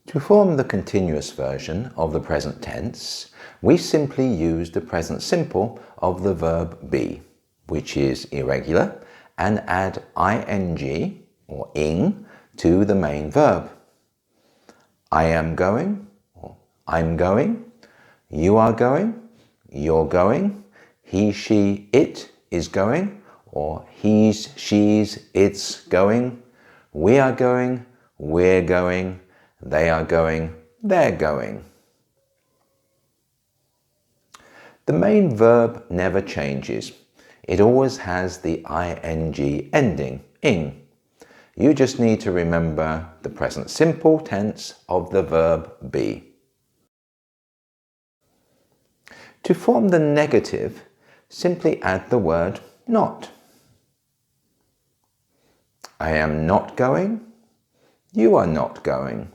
To form the continuous version of the present tense, we simply use the present simple of the verb be, which is irregular, and add ing or ing to the main verb. I am going, or I'm going, you are going, you're going, he, she, it is going, or he's, she's, it's going, we are going, we're going, they are going, they're going. The main verb never changes. It always has the ing ending, ing. You just need to remember the present simple tense of the verb be. To form the negative, simply add the word not. I am not going. You are not going.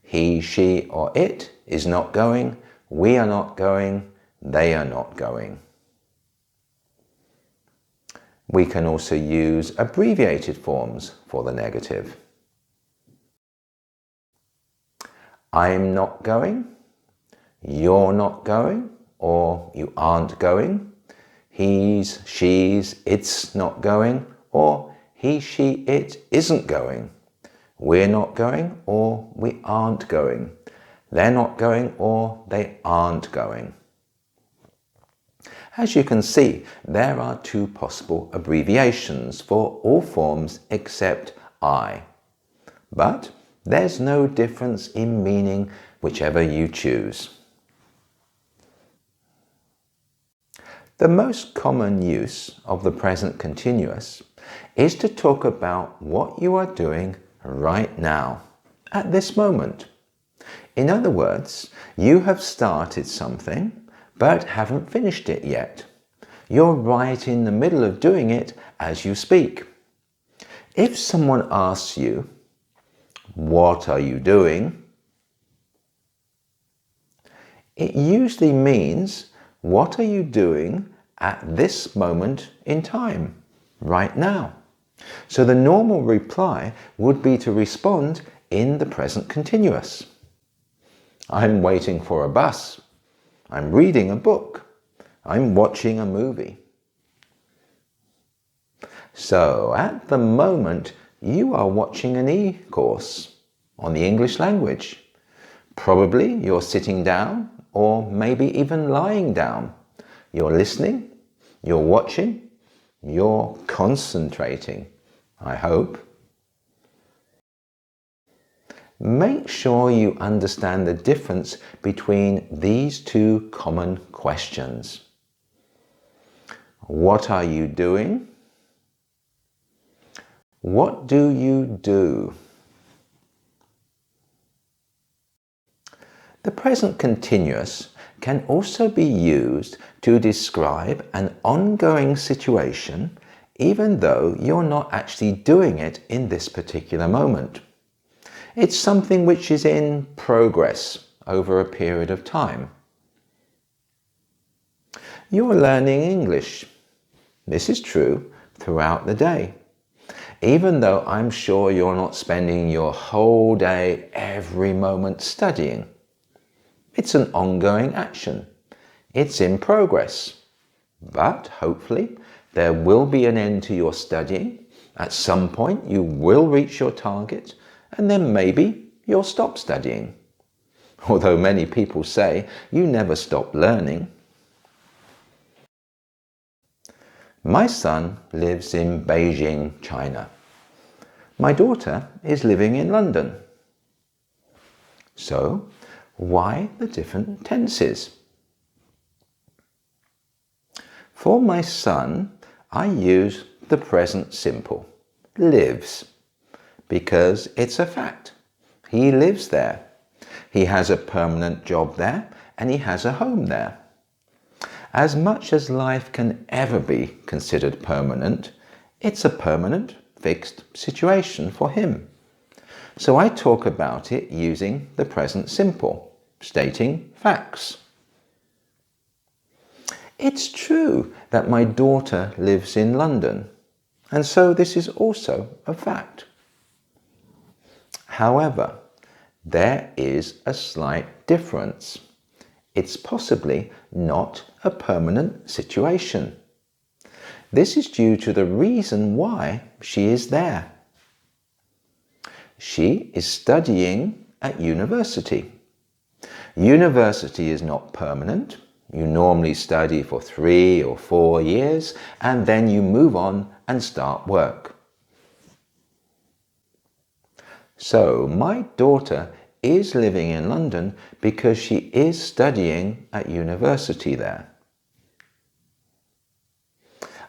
He, she, or it is not going. We are not going. They are not going. We can also use abbreviated forms for the negative. I'm not going. You're not going, or you aren't going. He's, she's, it's not going, or he, she, it isn't going. We're not going, or we aren't going. They're not going, or they aren't going. As you can see, there are two possible abbreviations for all forms except I. But there's no difference in meaning whichever you choose. The most common use of the present continuous is to talk about what you are doing right now, at this moment. In other words, you have started something but haven't finished it yet. You're right in the middle of doing it as you speak. If someone asks you, "What are you doing?" it usually means, what are you doing at this moment in time, right now? So the normal reply would be to respond in the present continuous. I'm waiting for a bus. I'm reading a book. I'm watching a movie. So at the moment, you are watching an e-course on the English language. Probably you're sitting down or maybe even lying down. You're listening, you're watching, you're concentrating, I hope. Make sure you understand the difference between these two common questions. What are you doing? What do you do? The present continuous can also be used to describe an ongoing situation even though you're not actually doing it in this particular moment. It's something which is in progress over a period of time. You're learning English. This is true throughout the day. Even though I'm sure you're not spending your whole day, every moment studying. It's an ongoing action. It's in progress. But hopefully there will be an end to your studying. At some point you will reach your target, and then maybe you'll stop studying. Although many people say you never stop learning. My son lives in Beijing, China. My daughter is living in London. So, why the different tenses? For my son, I use the present simple, lives, because it's a fact. He lives there. He has a permanent job there and he has a home there. As much as life can ever be considered permanent, it's a permanent, fixed situation for him. So I talk about it using the present simple, stating facts. It's true that my daughter lives in London, and so this is also a fact. However, there is a slight difference. It's possibly not a permanent situation. This is due to the reason why she is there. She is studying at university. University is not permanent. You normally study for 3 or 4 years and then you move on and start work. So my daughter is living in London because she is studying at university there.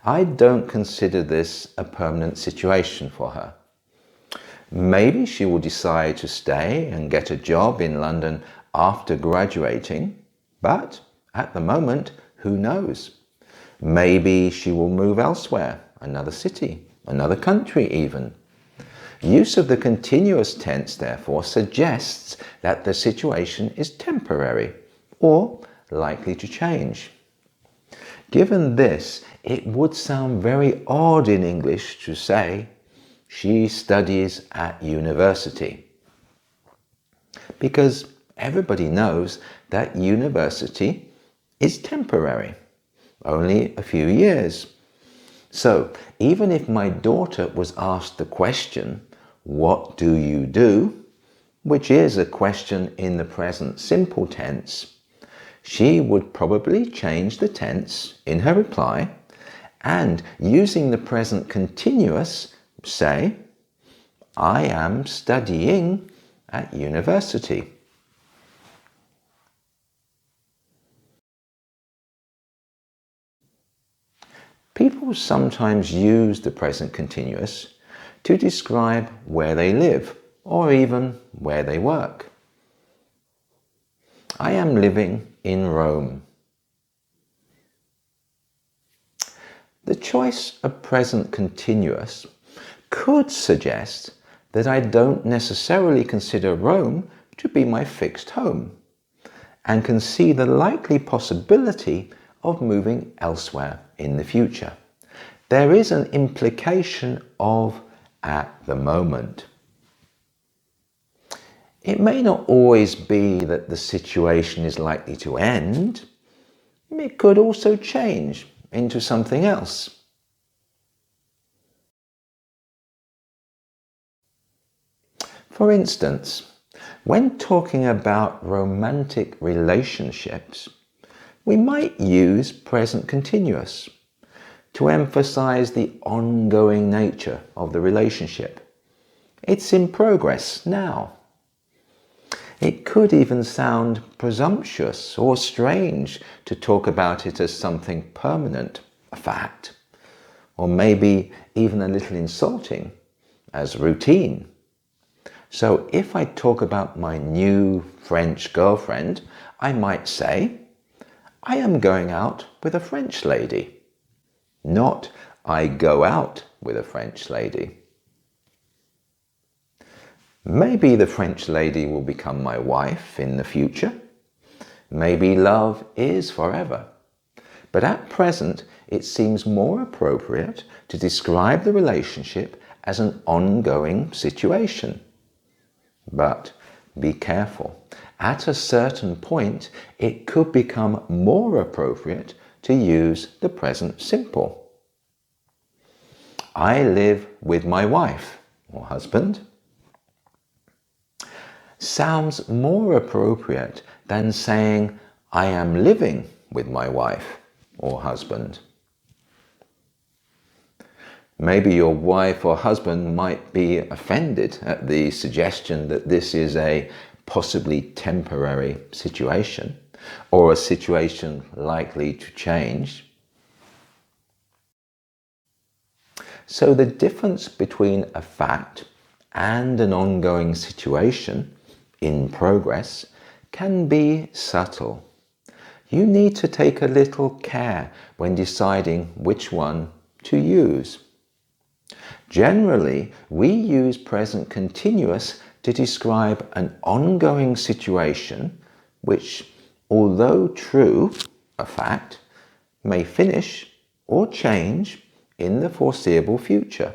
I don't consider this a permanent situation for her. Maybe she will decide to stay and get a job in London after graduating, but at the moment, who knows? Maybe she will move elsewhere, another city, another country even. Use of the continuous tense, therefore, suggests that the situation is temporary or likely to change. Given this, it would sound very odd in English to say, she studies at university. Because everybody knows that university is temporary, only a few years. So even if my daughter was asked the question, what do you do? Which is a question in the present simple tense, she would probably change the tense in her reply and using the present continuous say, I am studying at university. People sometimes use the present continuous to describe where they live or even where they work. I am living in Rome. The choice of present continuous could suggest that I don't necessarily consider Rome to be my fixed home and can see the likely possibility of moving elsewhere in the future. There is an implication of at the moment. It may not always be that the situation is likely to end. It could also change into something else. For instance, when talking about romantic relationships, we might use present continuous to emphasize the ongoing nature of the relationship. It's in progress now. It could even sound presumptuous or strange to talk about it as something permanent, a fact, or maybe even a little insulting as routine. So if I talk about my new French girlfriend, I might say, I am going out with a French lady. Not, I go out with a French lady. Maybe the French lady will become my wife in the future. Maybe love is forever. But at present, it seems more appropriate to describe the relationship as an ongoing situation. But be careful. At a certain point, it could become more appropriate to use the present simple. I live with my wife or husband. Sounds more appropriate than saying, I am living with my wife or husband. Maybe your wife or husband might be offended at the suggestion that this is a possibly temporary situation or a situation likely to change. So the difference between a fact and an ongoing situation in progress can be subtle. You need to take a little care when deciding which one to use. Generally, we use present continuous to describe an ongoing situation which, although true, a fact, may finish or change in the foreseeable future.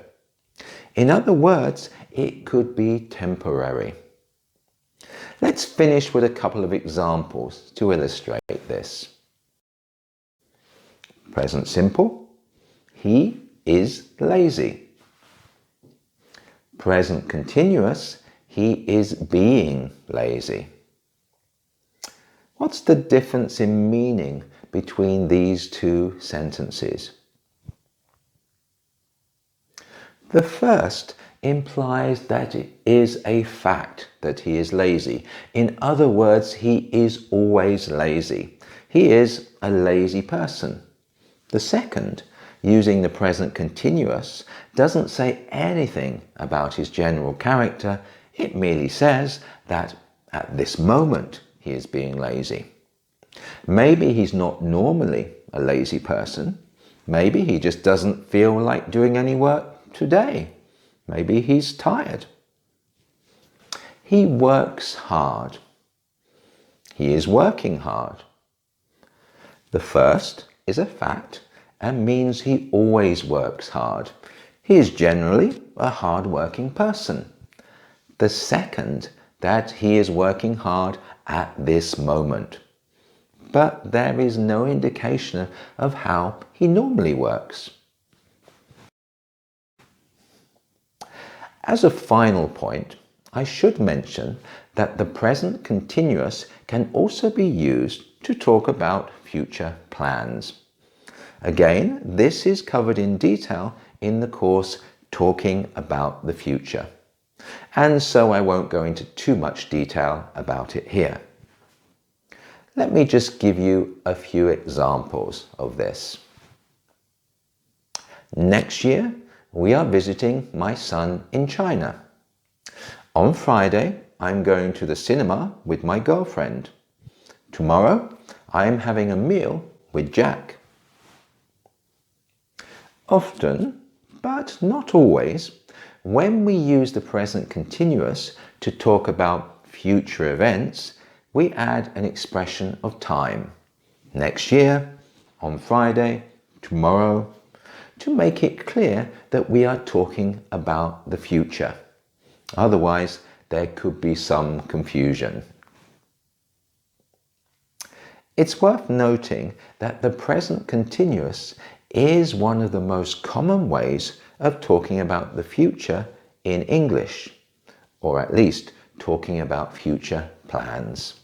In other words, it could be temporary. Let's finish with a couple of examples to illustrate this. Present simple, he is lazy. Present continuous, he is being lazy. What's the difference in meaning between these two sentences? The first implies that it is a fact that he is lazy. In other words, he is always lazy. He is a lazy person. The second, using the present continuous, doesn't say anything about his general character. It merely says that at this moment he is being lazy. Maybe he's not normally a lazy person. Maybe he just doesn't feel like doing any work today. Maybe he's tired. He works hard. He is working hard. The first is a fact and means he always works hard. He is generally a hard-working person. The second, that he is working hard at this moment. But there is no indication of how he normally works. As a final point, I should mention that the present continuous can also be used to talk about future plans. Again, this is covered in detail in the course Talking About the Future, and so I won't go into too much detail about it here. Let me just give you a few examples of this. Next year, we are visiting my son in China. On Friday, I'm going to the cinema with my girlfriend. Tomorrow, I am having a meal with Jack. Often, but not always, when we use the present continuous to talk about future events, we add an expression of time. Next year, on Friday, tomorrow, to make it clear that we are talking about the future. Otherwise, there could be some confusion. It's worth noting that the present continuous is one of the most common ways of talking about the future in English, or at least talking about future plans.